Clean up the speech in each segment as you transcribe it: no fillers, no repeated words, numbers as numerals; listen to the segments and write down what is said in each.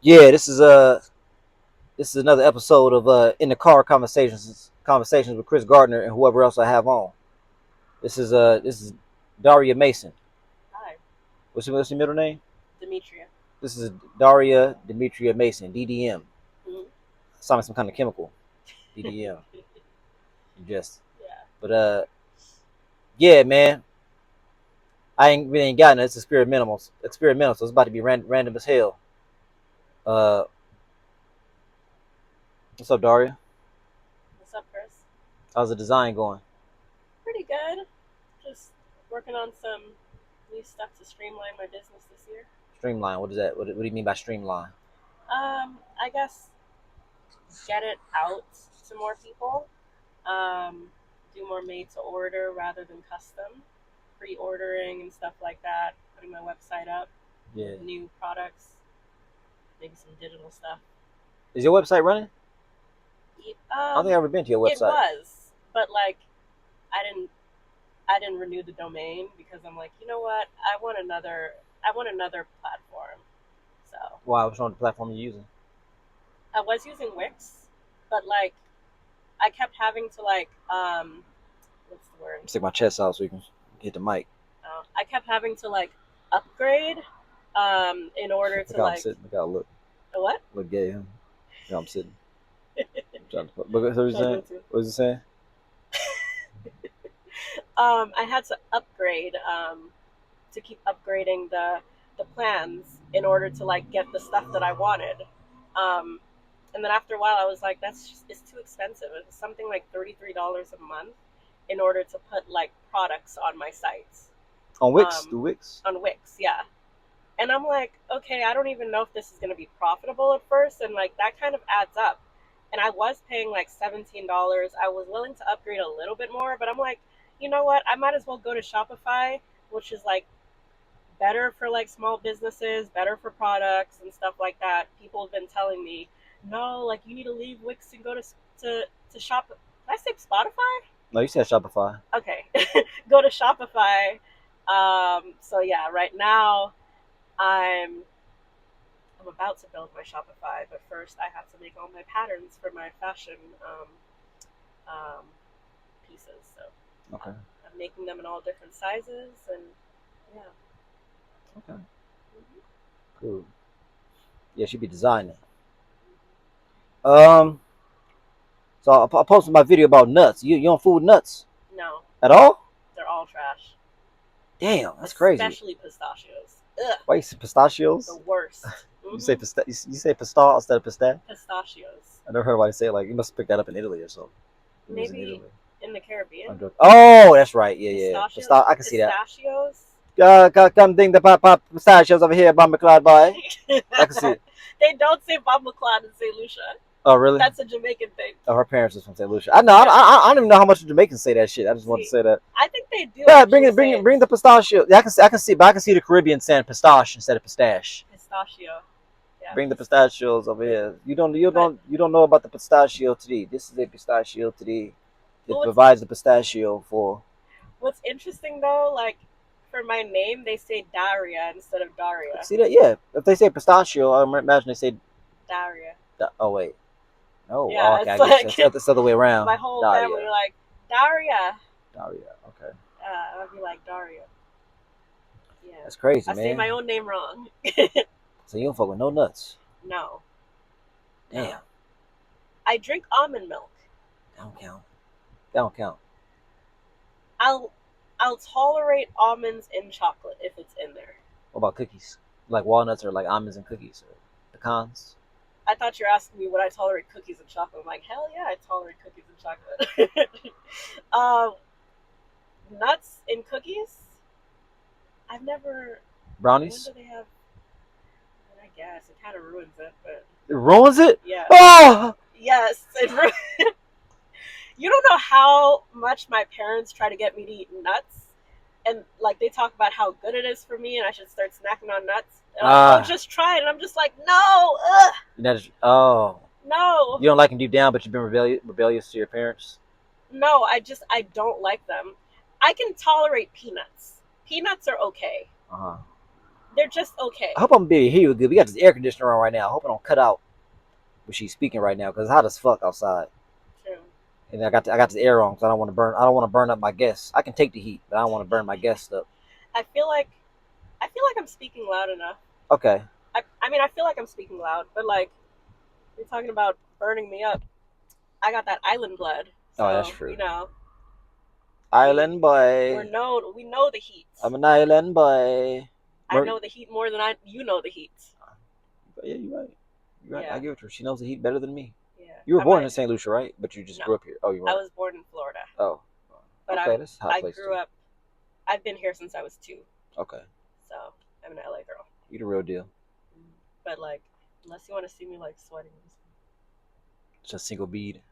Yeah, this is another episode of In the Car Conversations with Chris Gardner and whoever else I have on. This is Daria Mason. Hi, What's your middle name? Demetria. This is Daria Demetria Mason, DDM. Mm-hmm. Sounds like some kind of chemical. DDM. Just Yeah. but yeah, man. I ain't really ain't gotten it. It's experimental, so it's about to be random as hell. Uh what's up, Daria? What's up, Chris? How's the design going? Pretty good. Just working on some new stuff to streamline my business this year. Streamline. What is that? What do you mean by streamline? I guess get it out to more people. Um, do more made to order rather than custom. Pre-ordering and stuff like that. Putting my website up. Yeah. New products. Maybe some digital stuff. Is your website running? I don't think I've ever been to your It website. was, but like, I didn't renew the domain because I'm like, you know what? I want another platform. So Wow, which one platform are you using? I was using Wix, but like I kept having to what's the word? Stick my chest out so you can hit the mic. I kept having to like upgrade in order Look to how I'm like sitting. Look how I look. what? Look gay, huh? Look how I'm sitting. I'm trying to. What was you saying? What was you saying? I had to upgrade to keep upgrading the plans in order to like get the stuff that I wanted. Um, and then after a while, I was like, it's too expensive. It's something like $33 a month in order to put like products on my sites. On Wix? Through Wix? On Wix, yeah. And I'm like, okay, I don't even know if this is going to be profitable at first, and like that kind of adds up. And I was paying like $17. I was willing to upgrade a little bit more, but I'm like, you know what? I might as well go to Shopify, which is like better for like small businesses, better for products and stuff like that. People have been telling me, no, like you need to leave Wix and go to shop. Did I say Spotify? No, you said Shopify. Okay, go to Shopify. So yeah, right now I'm I'm about to build my Shopify, but first I have to make all my patterns for my fashion um, pieces. So Okay. I'm making them in all different sizes, and yeah. Okay. Cool. Yeah, she be designing. Um. So I posted my video about nuts. You don't fool with nuts No, at all? they're all trash. Damn, that's crazy. Especially pistachios. Ugh, Why you say pistachios? the worst. You say you say pistachio instead of pistache? Pistachios. I never heard anybody say it like you must pick that up in Italy or something. It was in Maybe Italy. in the Caribbean. Oh, that's right. Yeah. Pistachios. I can see that. Pistachios. Come ding the pop pistachios over here by McLeod boy. I can see it. They don't say Bob McLeod in St. Lucia. Oh, really? That's a Jamaican thing. Oh, her parents is from St. Lucia. I know. Yeah. I don't even know how much the Jamaicans say that shit. I just want to say that. I think they do. Yeah, bring the pistachio. Yeah, I can see, but I can see the Caribbean saying pistache instead of pistache. Pistachio. Yeah. Bring the pistachios over here. You don't know about the pistachio today. This is a pistachio today. It provides the pistachio for. What's interesting though, like for my name, they say Daria instead of Daria. See that? Yeah. If they say pistachio, I imagine they say Daria. Oh wait. Oh, yeah, okay. I guess it's the other way around. My whole family like Daria. Daria. Okay. I'll be like Daria. Yeah. That's crazy, man. I say my own name wrong. So you don't fuck with no nuts? No. Damn. No. I drink almond milk. That don't count. I'll tolerate almonds in chocolate if it's in there. What about cookies? Like walnuts or like almonds and cookies or pecans? I thought you were asking me would I tolerate cookies and chocolate. I'm like, hell yeah, I tolerate cookies and chocolate. Nuts in cookies? I've never. Brownies? When do they have? I guess it kind of ruins it, but. It ruins it? Yeah. Oh! Yes. You don't know how much my parents try to get me to eat nuts, and like they talk about how good it is for me, and I should start snacking on nuts. And just try it, and I'm just like, no, ugh. No. You don't like them deep down, but you've been rebellious to your parents. No, I don't like them. I can tolerate peanuts. Peanuts are okay. they're just okay. I hope I'm being here good. We got this air conditioner on right now. I hope I don't cut out when she's speaking right now because it's hot as fuck outside. True. And I got this air on because I don't want to burn up my guests. I can take the heat, but I don't want to burn my guests up. I feel like I'm speaking loud enough. Okay. I mean, I feel like I'm speaking loud, but like you're talking about burning me up. I got that island blood, Oh, that's so true. you know. Island boy. We know the heat. I'm an island boy. I know the heat more than you know the heat. Yeah, you're right. You're right. Yeah. I give it to her. She knows the heat better than me. Yeah. You were born in St. Lucia, right? But you just grew up here. Oh, you were. I was born in Florida. Oh. But okay, that's a hot place. I grew up. I've been here since I was 2. Okay. So I'm an LA girl. You the real deal. But like, unless you want to see me like sweating. Just single bead.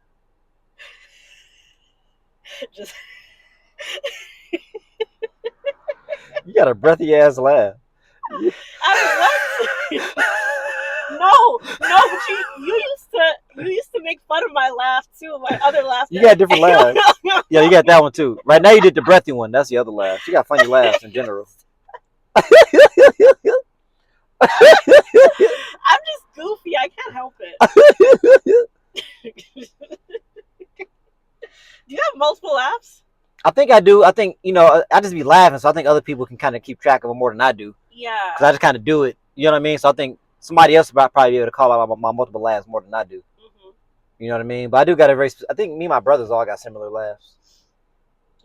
Just. You got a breathy ass laugh. No, but you used to make fun of my laugh too. My other laugh. You got different laughs. Yeah, you got that one too. Right now you did the breathy one. That's the other laugh. You got funny laughs in general. I'm just goofy. I can't help it. Do you have multiple laughs? I think I do. I think, I just be laughing, so I think other people can kind of keep track of it more than I do. Yeah. Because I just kind of do it. You know what I mean? So I think somebody else would probably be able to call out my multiple laughs more than I do. Mm-hmm. You know what I mean? But I do got a very. I think me and my brothers all got similar laughs.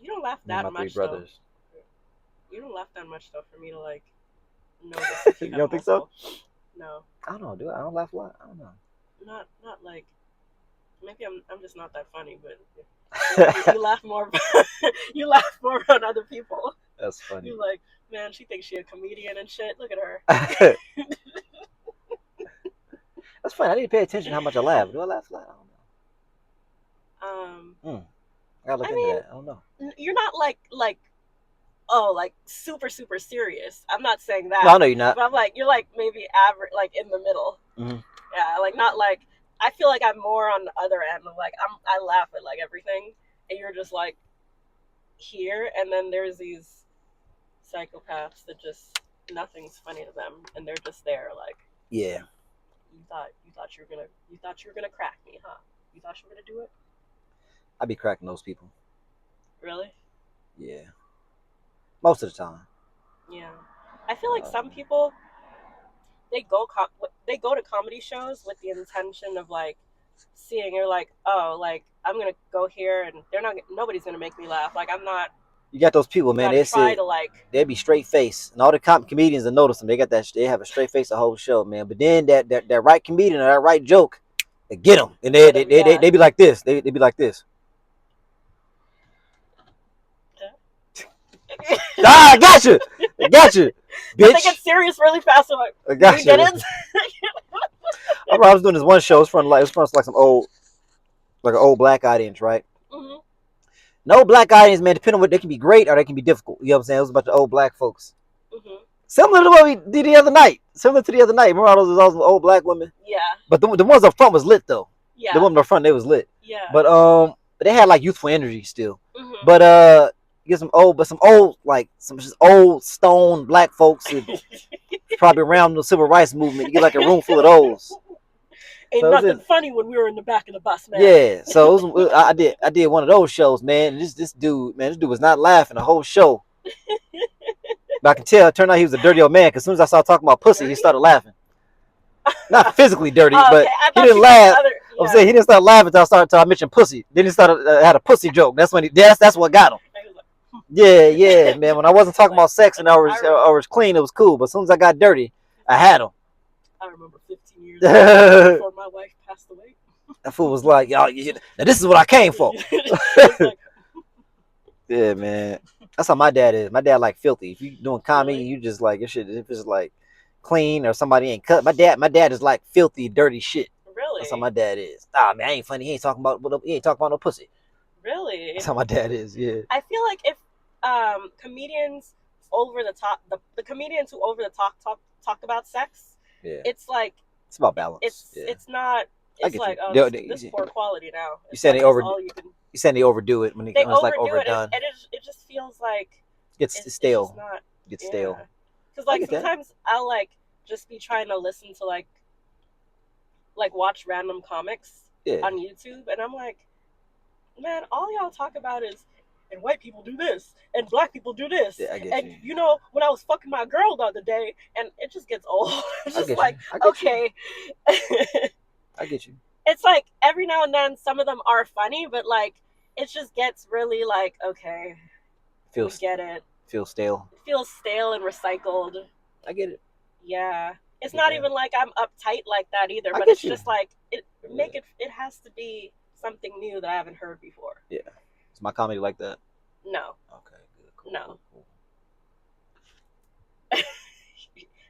You don't laugh that much. My 3 brothers. You don't laugh that much though for me to like know this. You don't think so? No. I don't know, dude. I don't laugh a lot. I don't know. Not like. Maybe I'm just not that funny, but you laugh more. You laugh more on other people. That's funny. You're like, man, she thinks she a comedian and shit. Look at her. That's funny. I need to pay attention to how much I laugh. Do I laugh a lot? I don't know. I gotta look into that. I don't know. You're not like super super serious. I'm not saying that. No, I know you're not. But I'm like, you're like maybe average, like in the middle. Mm-hmm. Yeah, like not like. I feel like I'm more on the other end of like I laugh at like everything, and you're just like here, and then there's these psychopaths that just nothing's funny to them, and they're just there like. Yeah. You thought you were gonna crack me, huh? You thought you were gonna do it? I be cracking those people. Really? Yeah. Most of the time. Yeah. I feel like some people they go to comedy shows with the intention of like seeing you're like, oh, like I'm gonna go here and nobody's gonna make me laugh. Like I'm not. You got those people, man. They be straight face, and all the comedians that notice them. They have a straight face the whole show, man. But then that right comedian or that right joke, they get them, and they be like this. They be like this. I got you, bitch. They get serious really fast. I'm like, I got you. Get it? I was doing this one show. It was from like some old, like an old black audience, right? Mm-hmm. No black audience, man. Depending on what, they can be great or they can be difficult. You know what I'm saying? It was a bunch of old black folks. Mm-hmm. Similar to what we did the other night. Remember all those old black women? Yeah. But the ones up front was lit though. Yeah. The women up front, they was lit. Yeah. But they had like youthful energy still. Mm-hmm. But you get some old stone black folks that probably around the civil rights movement. You get like a room full of those. Ain't so nothing funny when we were in the back of the bus, man. Yeah, so I did one of those shows, man. And this dude was not laughing the whole show. But I can tell. It turned out he was a dirty old man. Because as soon as I started talking about pussy, he started laughing. Not physically dirty, but he didn't laugh. I'm saying he didn't start laughing until I mentioned pussy. Then he started had a pussy joke. That's when that's what got him. Yeah, man. When I wasn't talking about sex and I was clean, it was cool. But as soon as I got dirty, I had him. I remember 15 years before my wife passed away. That fool was like, y'all, now this is what I came for. Yeah, man. That's how my dad is. My dad like filthy. If you doing comedy, you just like your shit. If it's like clean or somebody ain't cut, my dad is like filthy, dirty shit. Really? That's how my dad is. Man, I ain't funny. He ain't talking about no pussy. Really? That's how my dad is. Yeah. I feel like if comedians over the top, the comedians who over the top talk about sex. Yeah. It's like it's about balance. It's not. It's like this is poor quality now. You said they overdo. You said they overdo it when it's like overdone. It just feels like it's stale. It's not. Gets stale. Because I like get that. sometimes I'll like just be trying to listen to like watch random comics Yeah, on YouTube, and I'm like, man, all y'all talk about is and white people do this and black people do this, yeah, I get and you. you know when I was fucking my girl the other day, and it just gets old. It's I just get you. like, I get you. okay. I get you. It's like every now and then some of them are funny, but like it just gets really like, okay, we Feels get it. feels stale. It feels stale and recycled. I get it. Yeah. I It's get not that. even like I'm uptight like that either, I but get it's you. just like Yeah. it has to be something new that I haven't heard before. Yeah. Is my comedy like that? No. Okay, good, cool, No. cool.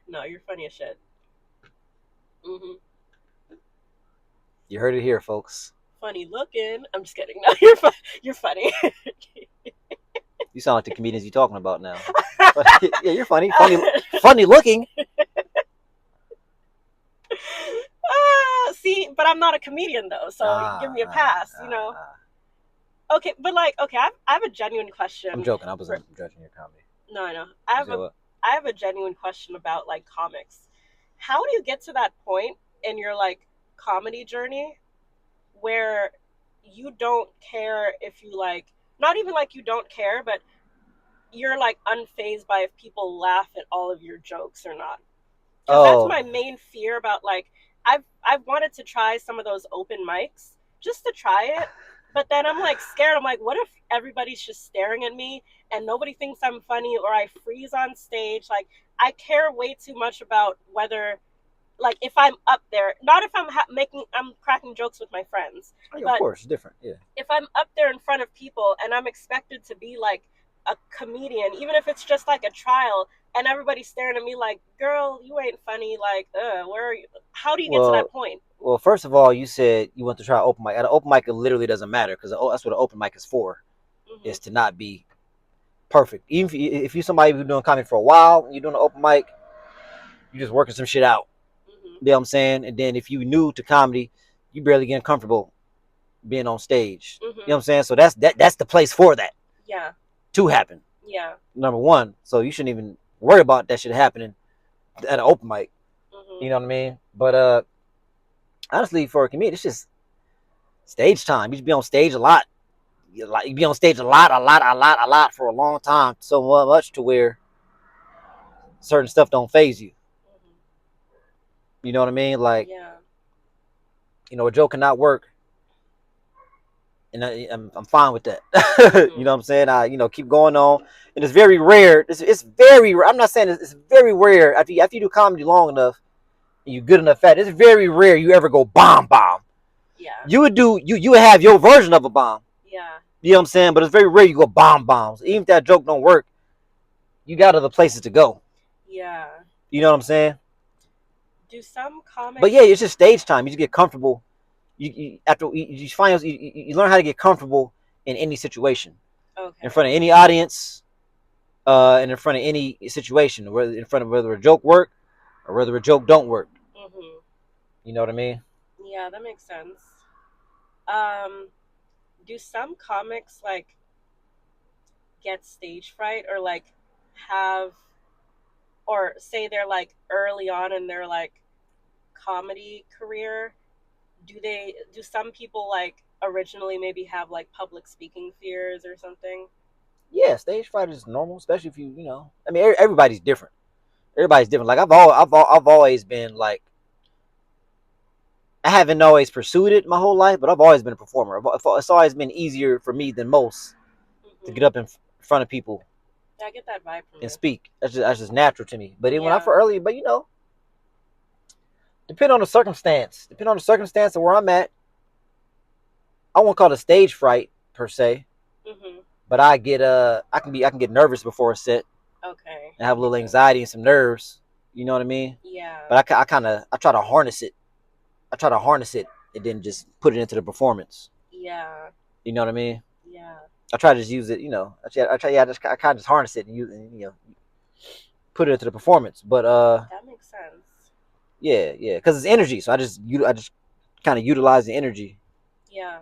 No, you're funny as shit. Mhm. You heard it here, folks. Funny looking. I'm just kidding. No, you're funny. You sound like the comedians you talking about now. But yeah, you're funny, funny looking. See, but I'm not a comedian though, so give Ah, me a ah, pass, you ah, know. ah. Okay, but like, okay, I have a genuine I'm question. joking. I For, wasn't judging your comedy. no, I know. You said what? I have a genuine question about like comics. How do you get to that point in your like comedy journey where you don't care if you like, not even like you don't care, but you're like unfazed by if people laugh at all of your jokes or not? Because that's Oh, my main fear about like I've wanted to try some of those open mics just to try it, but then I'm like scared. I'm like, what if everybody's just staring at me and nobody thinks I'm funny, or I freeze on stage? Like I care way too much about whether like if I'm up there, not if I'm cracking jokes with my friends, oh, yeah, of but course, it's different. Yeah. if I'm up there in front of people and I'm expected to be like a comedian, even if it's just like a trial, and everybody's staring at me like, "Girl, you ain't funny." Like, where are you? How do you get to that Well, point? well, first of all, you said you want to try open mic. At an open mic, it literally doesn't matter because that's what an open mic is for. Hmm. Is to not be perfect. Even if you're somebody who's doing comedy for a while, you're doing an open mic, you're just working some shit out. Hmm. You know what I'm saying? And then if you new to comedy, you barely getting comfortable being on stage. You know what Hmm. I'm saying? So that's the place for that Yeah. to happen. Yeah. Number one. So you shouldn't even worry about that shit happening at an open mic. Hmm. You know what I mean? But honestly, for a comedian, it's just stage time. You should be on stage a lot. You be on stage a lot for a long time. So much to where certain stuff don't phase you. Hmm. You know what I mean? Like, Yeah. a joke cannot work, and I'm fine with that. You Hmm. know what I'm saying? I keep going on, and it's very rare. It's very. I'm not saying it's very rare after you do comedy long enough, and you good enough at it. It's very rare you ever go bomb. Yeah. You would do you would have your version of a bomb. Yeah. You know what I'm saying? But it's very rare you go bombs. Even if that joke don't work, you got other places to go. Yeah. You know what I'm saying? Do some But comics? yeah, it's just stage time. You just get comfortable. After you find you learn how to get comfortable in any situation, in Okay. front of any audience, and in front of any situation, whether in front of whether a joke work or whether a joke don't work. Hmm. You know what I mean? Yeah, that makes sense. Um, do some comics like get stage fright or like have or say they're like early on in their like comedy career, do some people like originally maybe have like public speaking fears or something? Yeah, stage fright is normal, especially if I mean, everybody's different. Everybody's different. Like I've always been like I haven't always pursued it my whole life, but I've always been a performer. It's always been easier for me than most to Hmm. get up in front of people Yeah, I get that vibe from and you. speak. That's just natural to me. But then when I Yeah. for early, but depend on the circumstance of where I'm at. I won't call it stage fright per se, Hmm. but I can get nervous before a set Okay, and have that a little makes sense. anxiety and some nerves. You know what I mean? Yeah. But I kind of I try to harness it. I try to harness it and then just put it into the performance. Yeah. You know what I mean? Yeah. I try to just use it. Yeah, I kind of just harness it and put it into the performance. But That makes sense. yeah, because it's energy. So I just kind of utilize the energy. Yeah.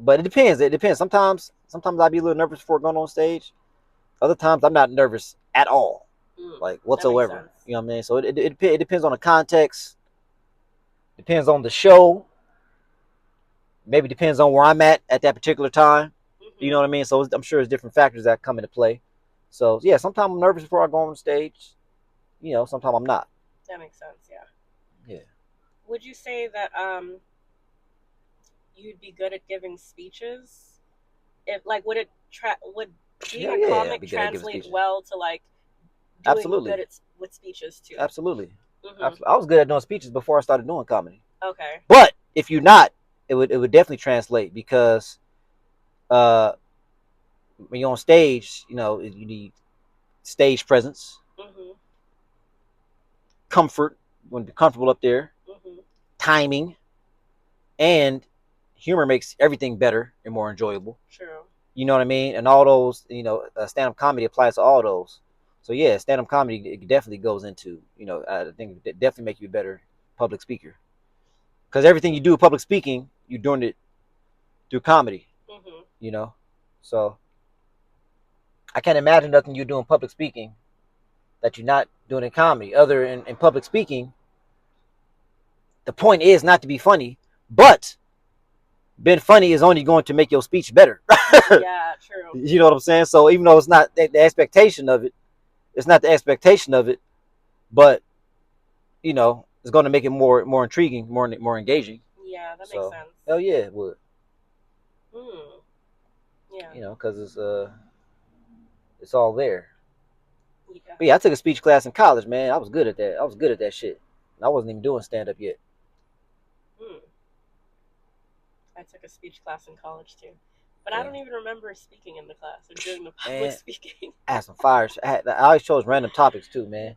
But it depends. It depends. Sometimes I'd be a little nervous before going on stage. Other times I'm not nervous at all. like That makes whatsoever. sense. You know what I mean? So it depends on the context, depends on the show, maybe depends on where I'm at that particular time. You know what I mean? So I'm sure there's different factors that come into play. So yeah, sometimes I'm nervous before I go on stage. You know, sometimes I'm not. That makes sense. Yeah. Yeah. Would you say that you'd be good at giving speeches? If like would being Hell a yeah, I'd comic be good at giving translate speeches. well to like doing good Absolutely. with speeches too? Absolutely. Mm-hmm. I was good at doing speeches before I started doing comedy. Okay. But if you're not, it would definitely translate because uh when you're on stage, you know, you need stage presence, Mm-hmm. comfort, you want to be comfortable up there, Mm-hmm. timing, and humor makes everything better and more enjoyable. True. You know what I mean? And all those, you know, stand-up comedy applies to all those. So yeah, stand-up comedy it definitely goes into, you know, I think it definitely make you a better public speaker because everything you do public speaking, you're doing it through comedy. Mm-hmm. You know, so I can't imagine nothing you do in public speaking that you're not doing in comedy. Other in public speaking, the point is not to be funny, but being funny is only going to make your speech better. Yeah. True. You know what I'm saying? So even though it's not the expectation of it, it's not the expectation of it, but you know, it's going to make it more intriguing, more engaging. Yeah, that makes So sense. hell yeah, it would. Hmm. Yeah. You know, because it's all there. Yeah. But yeah, I took a speech class in college, man. I was good at that. I was good at that shit. I wasn't even doing stand up yet. Hmm. I took a speech class in college too, but I Yeah. don't even remember speaking in the class or doing the public Man, speaking. I had some fires. I always chose random topics too, man.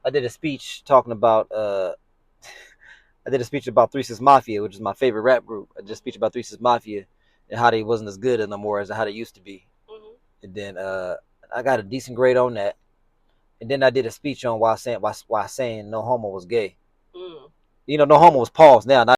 I did a speech talking about I did a speech about Three Six Mafia, which is my favorite rap group. I did a speech about Three Six Mafia and how they wasn't as good no more as how they used to be. Mm-hmm. And then I got a decent grade on that. And then I did a speech on why saying no homo was gay. Mm. You know, no homo was paused now.